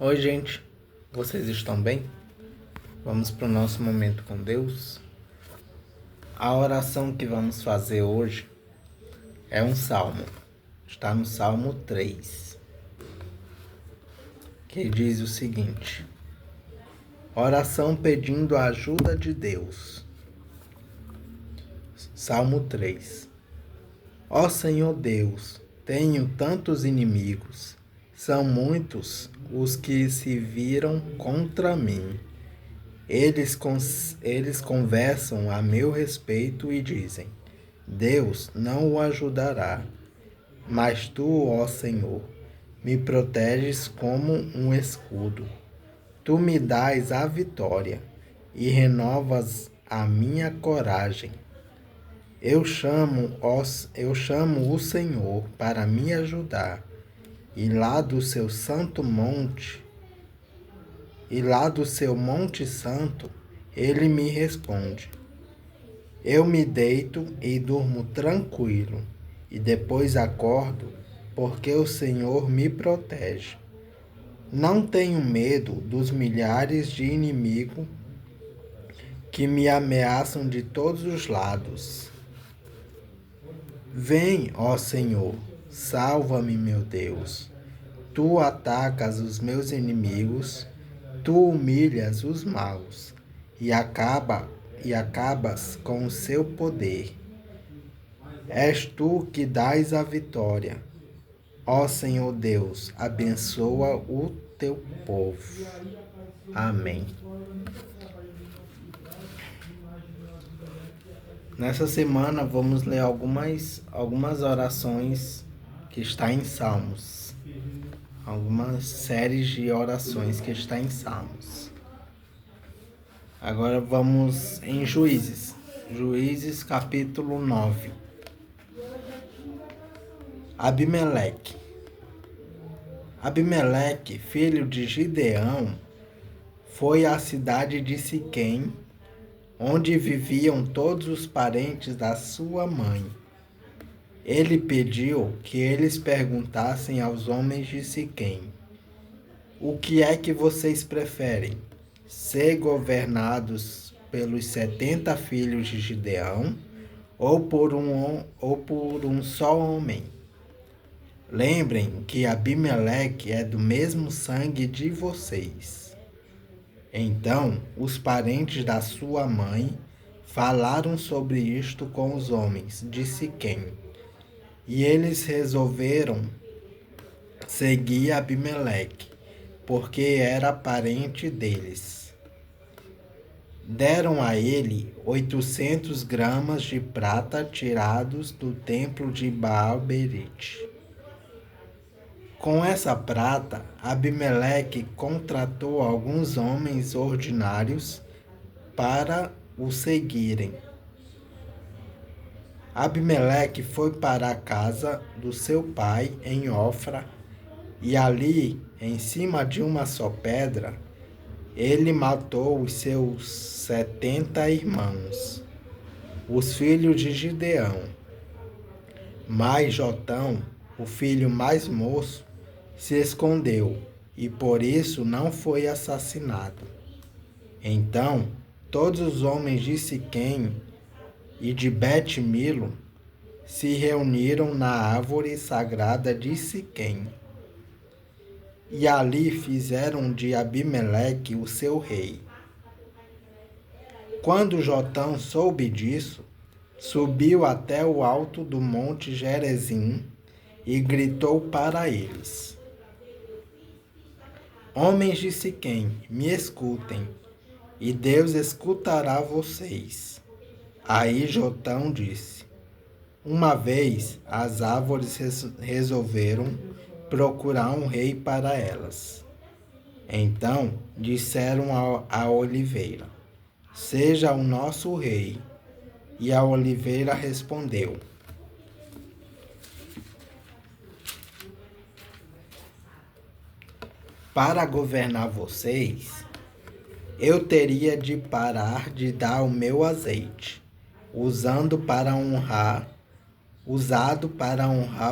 Oi, gente, vocês estão bem? Vamos para o nosso momento com Deus. A oração que vamos fazer hoje é um salmo, está no Salmo 3, que diz o seguinte: oração pedindo a ajuda de Deus. Salmo 3. Ó Senhor Deus, tenho tantos inimigos, são muitos os que se viram contra mim. Eles conversam a meu respeito e dizem: Deus não o ajudará. Mas tu, ó Senhor, me proteges como um escudo. Tu me dás a vitória e renovas a minha coragem. Eu chamo o Senhor para me ajudar, e lá do seu monte santo, ele me responde. Eu me deito e durmo tranquilo, e depois acordo, porque o Senhor me protege. Não tenho medo dos milhares de inimigos que me ameaçam de todos os lados. Vem, ó Senhor, salva-me, meu Deus. Tu atacas os meus inimigos, tu humilhas os maus e acabas com o seu poder. És tu que dás a vitória. Ó Senhor Deus, abençoa o teu povo. Amém. Nessa semana vamos ler algumas orações que está em Salmos. Algumas séries de orações que está em Salmos. Agora vamos em Juízes. Juízes capítulo 9. Abimeleque, filho de Gideão, foi à cidade de Siquém, onde viviam todos os parentes da sua mãe. Ele pediu que eles perguntassem aos homens de Siquém: o que é que vocês preferem? Ser governados pelos 70 filhos de Gideão ou por um só homem? Lembrem que Abimeleque é do mesmo sangue de vocês. Então, os parentes da sua mãe falaram sobre isto com os homens de Siquém, e eles resolveram seguir Abimeleque, porque era parente deles. Deram a ele 800 gramas de prata tirados do templo de Baal-berite. Com essa prata, Abimeleque contratou alguns homens ordinários para o seguirem. Abimeleque foi para a casa do seu pai em Ofra, e ali, em cima de uma só pedra, ele matou os seus 70 irmãos, os filhos de Gideão. Mas Jotão, o filho mais moço, se escondeu e por isso não foi assassinado. Então, todos os homens de Siquém e de Bet-Milo se reuniram na árvore sagrada de Siquém. E ali fizeram de Abimeleque o seu rei. Quando Jotão soube disso, subiu até o alto do monte Gerizim e gritou para eles: homens de Siquém, me escutem, e Deus escutará vocês. Aí Jotão disse: uma vez as árvores resolveram procurar um rei para elas. Então disseram à oliveira: seja o nosso rei. E a oliveira respondeu: para governar vocês, eu teria de parar de dar o meu azeite, usado para honrar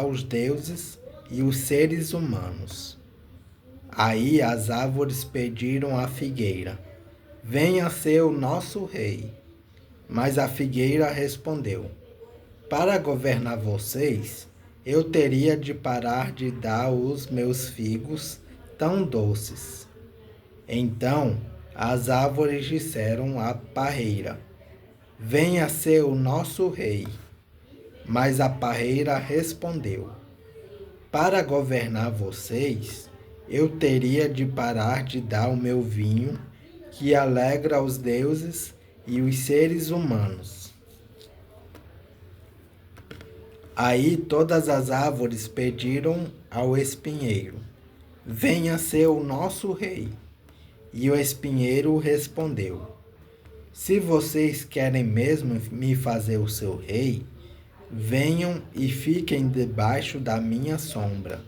os deuses e os seres humanos. Aí as árvores pediram à figueira: venha ser o nosso rei. Mas a figueira respondeu: para governar vocês, eu teria de parar de dar os meus figos tão doces. Então as árvores disseram à parreira: venha ser o nosso rei. Mas a parreira respondeu: para governar vocês, eu teria de parar de dar o meu vinho, que alegra os deuses e os seres humanos. Aí todas as árvores pediram ao espinheiro: venha ser o nosso rei. E o espinheiro respondeu: se vocês querem mesmo me fazer o seu rei, venham e fiquem debaixo da minha sombra.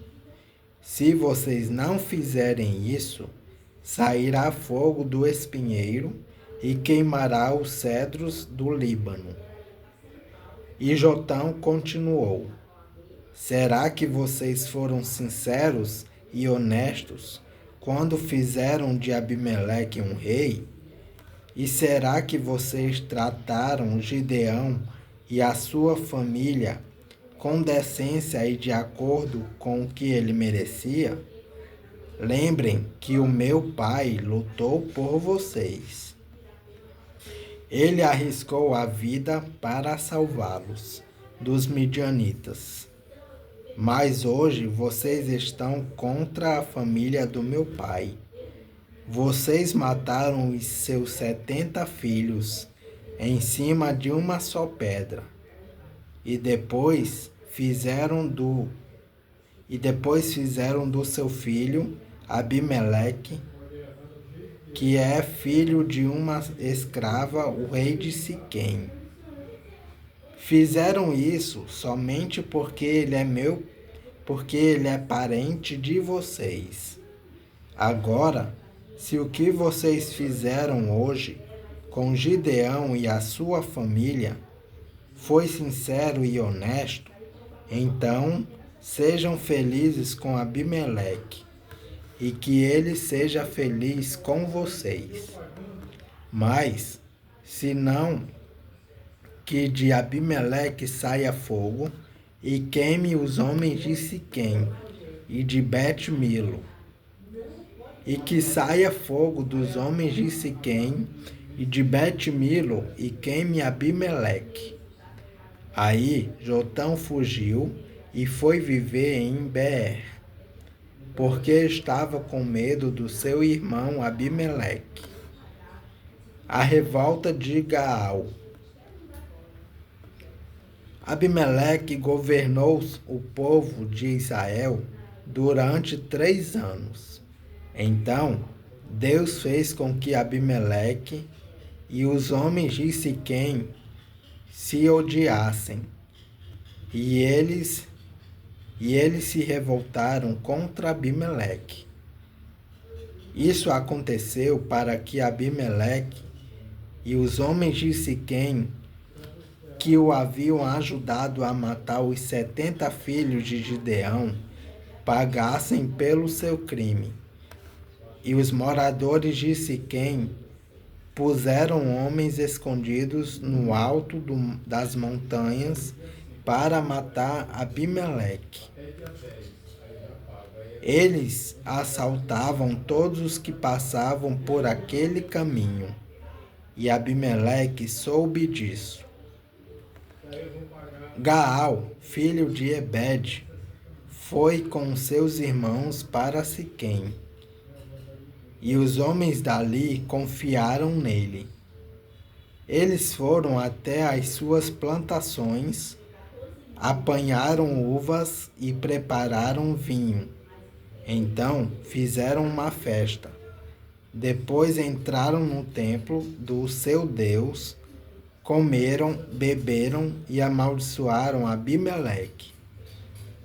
Se vocês não fizerem isso, sairá fogo do espinheiro e queimará os cedros do Líbano. E Jotão continuou: será que vocês foram sinceros e honestos quando fizeram de Abimeleque um rei? E será que vocês trataram Gideão e a sua família com decência e de acordo com o que ele merecia? Lembrem que o meu pai lutou por vocês. Ele arriscou a vida para salvá-los dos midianitas. Mas hoje vocês estão contra a família do meu pai. Vocês mataram os seus 70 filhos em cima de uma só pedra. E depois fizeram do seu filho Abimeleque, que é filho de uma escrava, o rei de Siquém. Fizeram isso somente porque ele é parente de vocês. Agora, se o que vocês fizeram hoje com Gideão e a sua família foi sincero e honesto, então sejam felizes com Abimeleque e que ele seja feliz com vocês. Mas, se não, que de Abimeleque saia fogo e queime os homens de Siquém e de Bet-Milo, e que saia fogo dos homens de Siquém e de Bet-Milo e queime Abimeleque. Aí Jotão fugiu e foi viver em Beer, porque estava com medo do seu irmão Abimeleque. A revolta de Gaal. Abimeleque governou o povo de Israel durante 3 anos. Então, Deus fez com que Abimeleque e os homens de Siquém se odiassem, e eles se revoltaram contra Abimeleque. Isso aconteceu para que Abimeleque e os homens de Siquém, que o haviam ajudado a matar os 70 filhos de Gideão, pagassem pelo seu crime. E os moradores de Siquém puseram homens escondidos no alto das montanhas para matar Abimeleque. Eles assaltavam todos os que passavam por aquele caminho, e Abimeleque soube disso. Gaal, filho de Ebed, foi com seus irmãos para Siquém, e os homens dali confiaram nele. Eles foram até as suas plantações, apanharam uvas e prepararam vinho. Então fizeram uma festa. Depois entraram no templo do seu Deus, comeram, beberam e amaldiçoaram Abimeleque.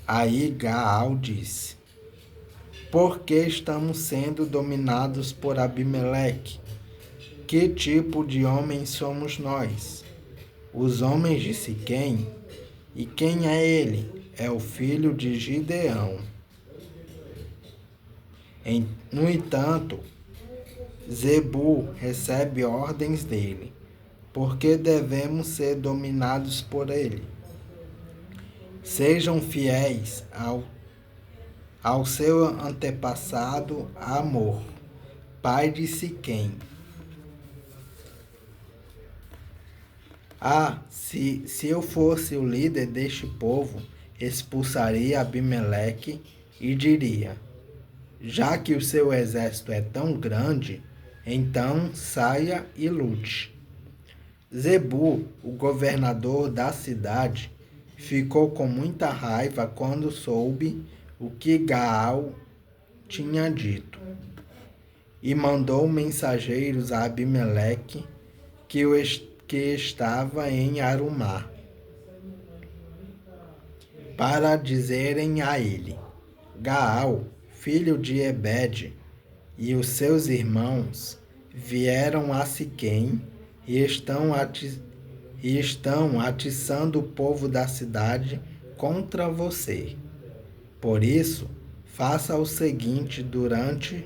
Aí Gaal disse: por que estamos sendo dominados por Abimeleque? Que tipo de homens somos nós? Os homens de Siquém? E quem é ele? É o filho de Gideão. No entanto, Zebu recebe ordens dele, porque devemos ser dominados por ele. Sejam fiéis ao seu antepassado Amor, pai de Siquém. Se eu fosse o líder deste povo, expulsaria Abimeleque e diria: já que o seu exército é tão grande, então saia e lute. Zebu, o governador da cidade, ficou com muita raiva quando soube o que Gaal tinha dito e mandou mensageiros a Abimeleque, que estava em Arumá, para dizerem a ele: Gaal, filho de Ebed, e os seus irmãos vieram a Siquém e estão atiçando o povo da cidade contra você. Por isso, faça o seguinte: durante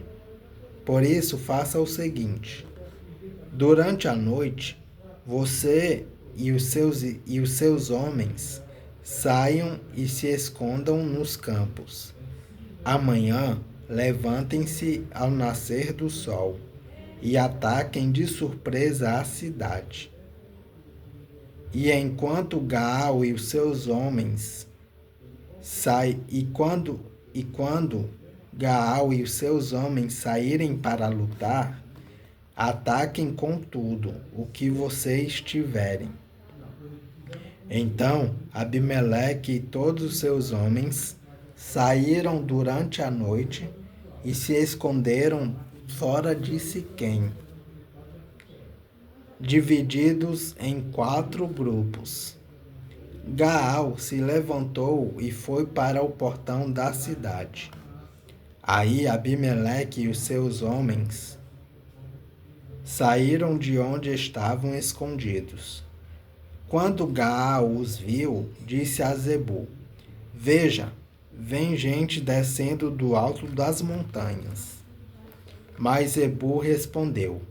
a noite, você e os seus homens saiam e se escondam nos campos. Amanhã, levantem-se ao nascer do sol e ataquem de surpresa a cidade. E enquanto Gaal e os seus homens quando Gaal e os seus homens saírem para lutar, ataquem com tudo o que vocês tiverem. Então Abimeleque e todos os seus homens saíram durante a noite e se esconderam fora de Siquém, divididos em 4 grupos. Gaal se levantou e foi para o portão da cidade. Aí Abimeleque e os seus homens saíram de onde estavam escondidos. Quando Gaal os viu, disse a Zebu: Veja, vem gente descendo do alto das montanhas. Mas Zebu respondeu: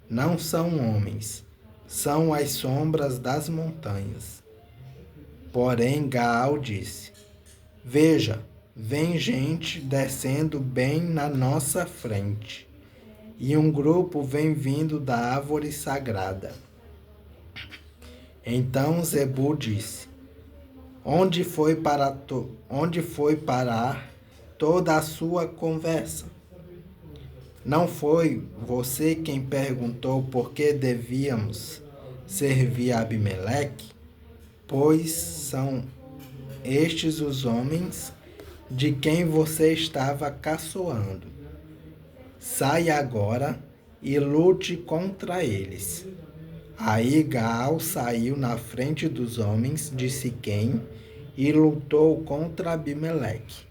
Não são homens, são as sombras das montanhas. Porém Gaal disse: Veja, vem gente descendo bem na nossa frente, e um grupo vem vindo da árvore sagrada. Então Zebu disse: Onde foi parar toda a sua conversa? Não foi você quem perguntou por que devíamos servir a Abimeleque? Pois são estes os homens de quem você estava caçoando. Saia agora e lute contra eles. Aí Gaal saiu na frente dos homens de Siquém e lutou contra Abimeleque.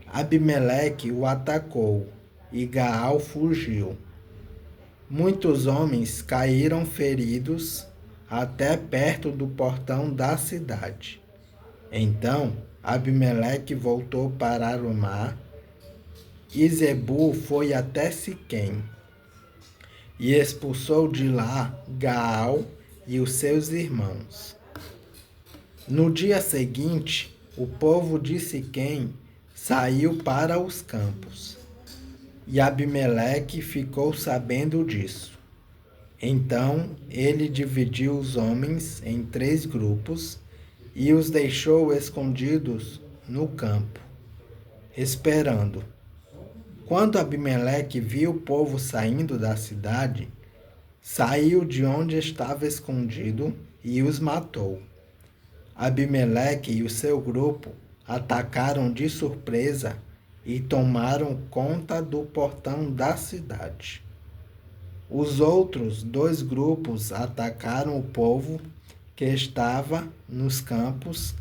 Abimeleque o atacou e Gaal fugiu. Muitos homens caíram feridos até perto do portão da cidade. Então Abimeleque voltou para Arumá e Zebu foi até Siquém e expulsou de lá Gaal e os seus irmãos. No dia seguinte, o povo de Siquém saiu para os campos, e Abimeleque ficou sabendo disso. Então ele dividiu os homens em 3 grupos e os deixou escondidos no campo, esperando. Quando Abimeleque viu o povo saindo da cidade, saiu de onde estava escondido e os matou. Abimeleque e o seu grupo atacaram de surpresa e tomaram conta do portão da cidade. Os outros 2 grupos atacaram o povo que estava nos campos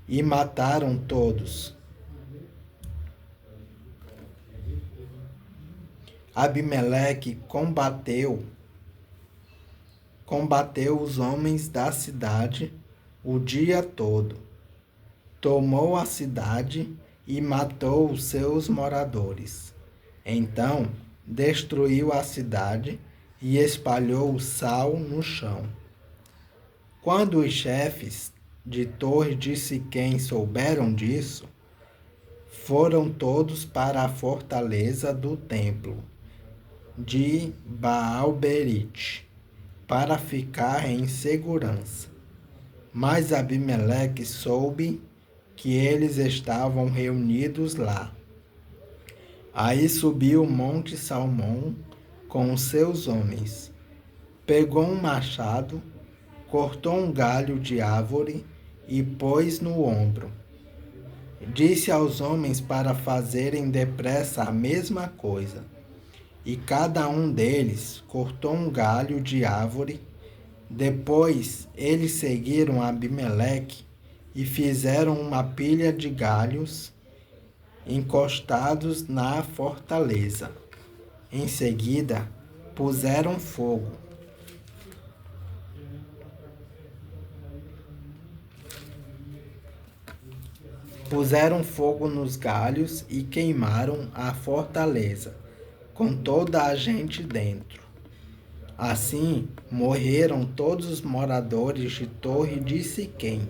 e mataram todos. Abimeleque combateu os homens da cidade o dia todo. Tomou a cidade e matou os seus moradores. Então destruiu a cidade e espalhou o sal no chão. Quando os chefes de torre de Siquém souberam disso, foram todos para a fortaleza do templo de Baal-berite para ficar em segurança. Mas Abimeleque soube que eles estavam reunidos lá. Aí subiu o monte Salmão com os seus homens. Pegou um machado, cortou um galho de árvore e pôs no ombro. Disse aos homens para fazerem depressa a mesma coisa. E cada um deles cortou um galho de árvore. Depois eles seguiram Abimeleque e fizeram uma pilha de galhos encostados na fortaleza. Em seguida, puseram fogo. Puseram fogo nos galhos e queimaram a fortaleza, com toda a gente dentro. Assim, morreram todos os moradores de Torre de Siquém,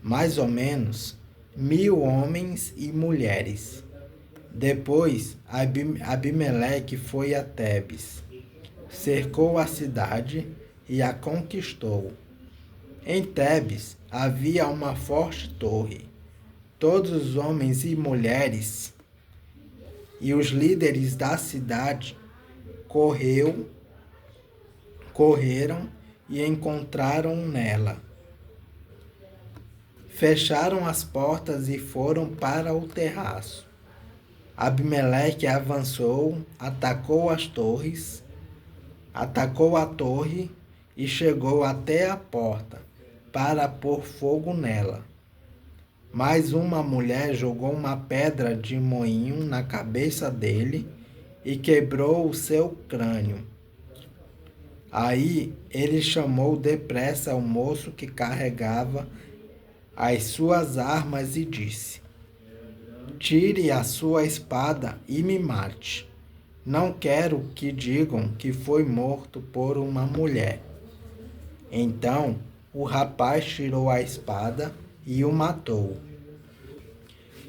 mais ou menos 1.000 homens e mulheres. Depois, Abimeleque foi a Tebes, cercou a cidade e a conquistou. Em Tebes havia uma forte torre. Todos os homens e mulheres e os líderes da cidade correram e encontraram nela. Fecharam as portas e foram para o terraço. Abimeleque avançou, atacou a torre e chegou até a porta para pôr fogo nela. Mas uma mulher jogou uma pedra de moinho na cabeça dele e quebrou o seu crânio. Aí ele chamou depressa o moço que carregava as suas armas e disse: Tire a sua espada e me mate. Não quero que digam que foi morto por uma mulher. Então o rapaz tirou a espada e o matou.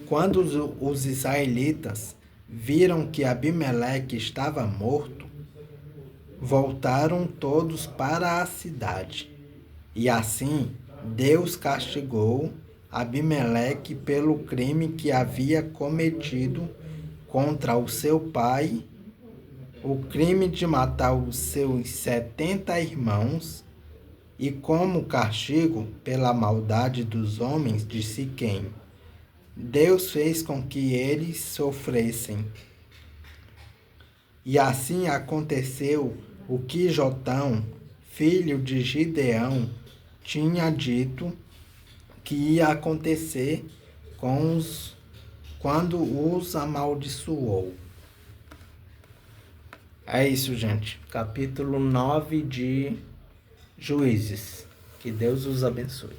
Quando os israelitas viram que Abimeleque estava morto, voltaram todos para a cidade. E assim Deus castigou Abimeleque pelo crime que havia cometido contra o seu pai, o crime de matar os seus 70 irmãos, e como castigo pela maldade dos homens de Siquém, Deus fez com que eles sofressem. E assim aconteceu o que Jotão, filho de Gideão, tinha dito que ia acontecer quando os amaldiçoou. É isso, gente. Capítulo 9 de Juízes. Que Deus os abençoe.